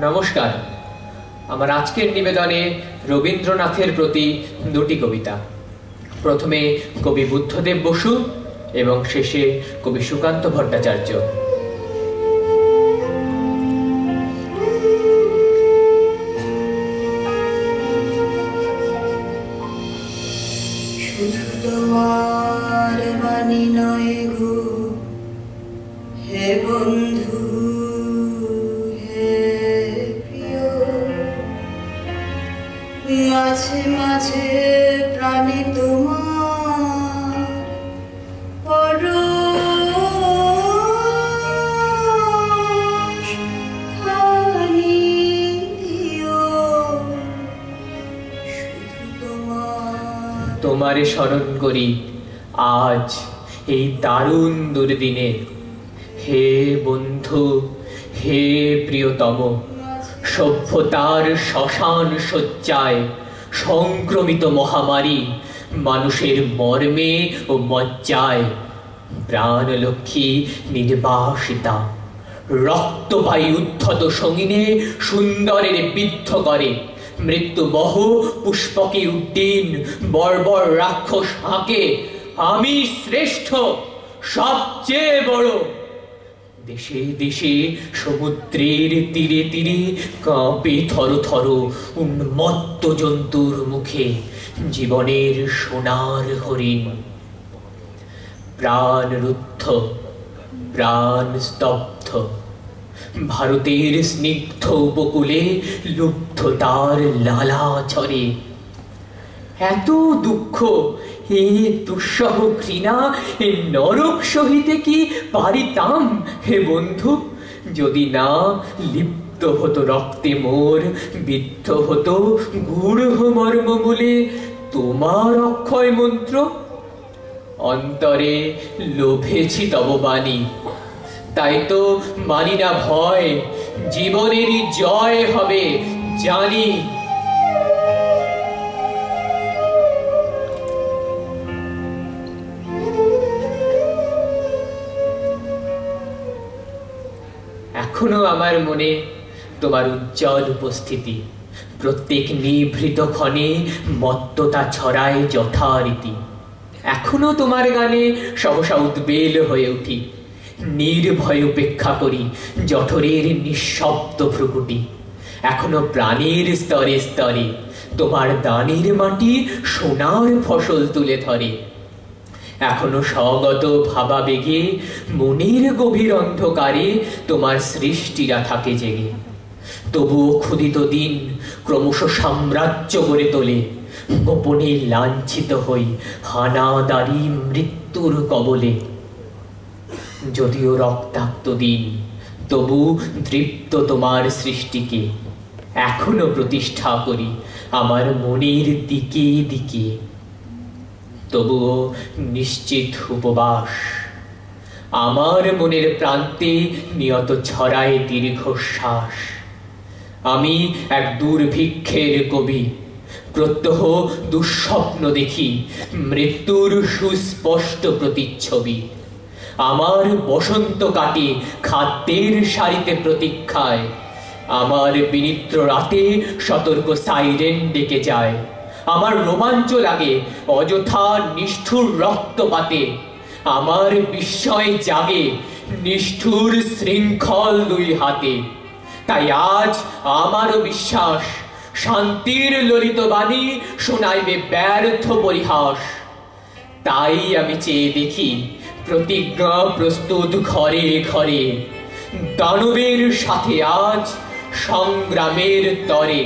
নমস্কার। আমার আজকের নিবেদনে রবীন্দ্রনাথের প্রতি দুটি কবিতা। প্রথমে কবি বুদ্ধদেব বসু এবং শেষে কবি সুকান্ত ভট্টাচার্য। শুধু তোমার বাণী নয় গো হে বন্ধু, হে প্রিয়, মাঝে মাঝে প্রাণে তোমার পরশ খানি দিও। শুধু তোমারে স্মরণ করি আজ এই দারুণ দুর্দিনে। হে বন্ধু, হে প্রিয়তম, সভ্যতার শ্মশান শয্যায় সংক্রমিত মহামারী মানুষের মর্মে ও মজ্জায়। প্রাণলক্ষ্মী নির্বাসিতা রক্তবায়ু উদ্ধত সঙ্গিনে সুন্দরের বিদ্ধ করে। মৃত্যুবহ পুষ্পকে উড্ডীন বর্বর রাক্ষস হাঁকে। আমি শ্রেষ্ঠ, সবচেয়ে বড়। দেশে দেশে সমুদ্রের তীরে তীরে কাঁপে থর থর উন্মত্ত জন্তুর মুখে জীবনের সোনার হরিণ। প্রাণ রুদ্ধ, প্রাণ স্তব্ধ, ভারতের স্নিগ্ধ উপকূলে লুব্ধ তার লালা ছড়ে। এত দুঃখ, এ দুঃসহ ঘৃণা, এ নরক সহিতে কি পারিতাম হে বন্ধু, যদি না লিপ্ত হতো রক্তে মোর, বিদ্ধ হতো গূঢ় মর্মমূলে তোমার অক্ষয় মন্ত্র। অন্তরে লোভেছি তব বাণী, তাই তো মানি না ভয়, জীবনেরই জয় হবে জানি। এখনো আমার মনে তোমার উজ্জ্বল উপস্থিতি। প্রত্যেক নিভৃত ক্ষণে মত্ততা ছড়ায় যথারীতি। এখনো তোমার গানে সহসা উদ্বেল হয়ে উঠি। নির্ভয় উপেক্ষা করি জঠরের নিঃশব্দ ভ্রুকুটি। এখনো প্রাণের স্তরে স্তরে তোমার দানের মাটি সোনার ফসল তুলে ধরে। এখনো স্বগত ভাবাবেগে মনের গভীর অন্ধকারে তোমার সৃষ্টিরা থাকে জেগে। তবুও ক্ষুধিত দিন ক্রমশ সাম্রাজ্য গড়ে তোলে। গোপনে লাঞ্ছিত হই হানাদারি মৃত্যুর কবলে। যদিও রক্তাক্ত দিন, তবু দৃপ্ত তোমার সৃষ্টিকে এখনো প্রতিষ্ঠা করি আমার মনের দিকে দিকে। তবুও নিশ্চিত উপবাস আমার মনের প্রান্তে নিয়ত ছড়ায় দীর্ঘশ্বাস। আমি এক দুর্ভিক্ষের কবি, প্রত্যহ দুঃস্বপ্ন দেখি মৃত্যুর সুস্পষ্ট প্রতিচ্ছবি। আমার বসন্ত কাটে খাদ্যের সারিতে প্রতীক্ষায়। আমার বিনিদ্র রাতে সতর্ক সাইরেন ডেকে যায়। আমার রোমাঞ্চ লাগে অযথা নিষ্ঠুর রক্তপাতে। আমার বিস্ময় জাগে নিষ্ঠুর শৃঙ্খল দুই হাতে। তাই আজ আমারও বিশ্বাস শান্তির ললিত বাণী শোনাইবে ব্যর্থ পরিহাস। তাই আমি চেয়ে দেখি প্রতিজ্ঞা প্রস্তুত ঘরে ঘরে। দানবের সাথে আজ সংগ্রামের তরে।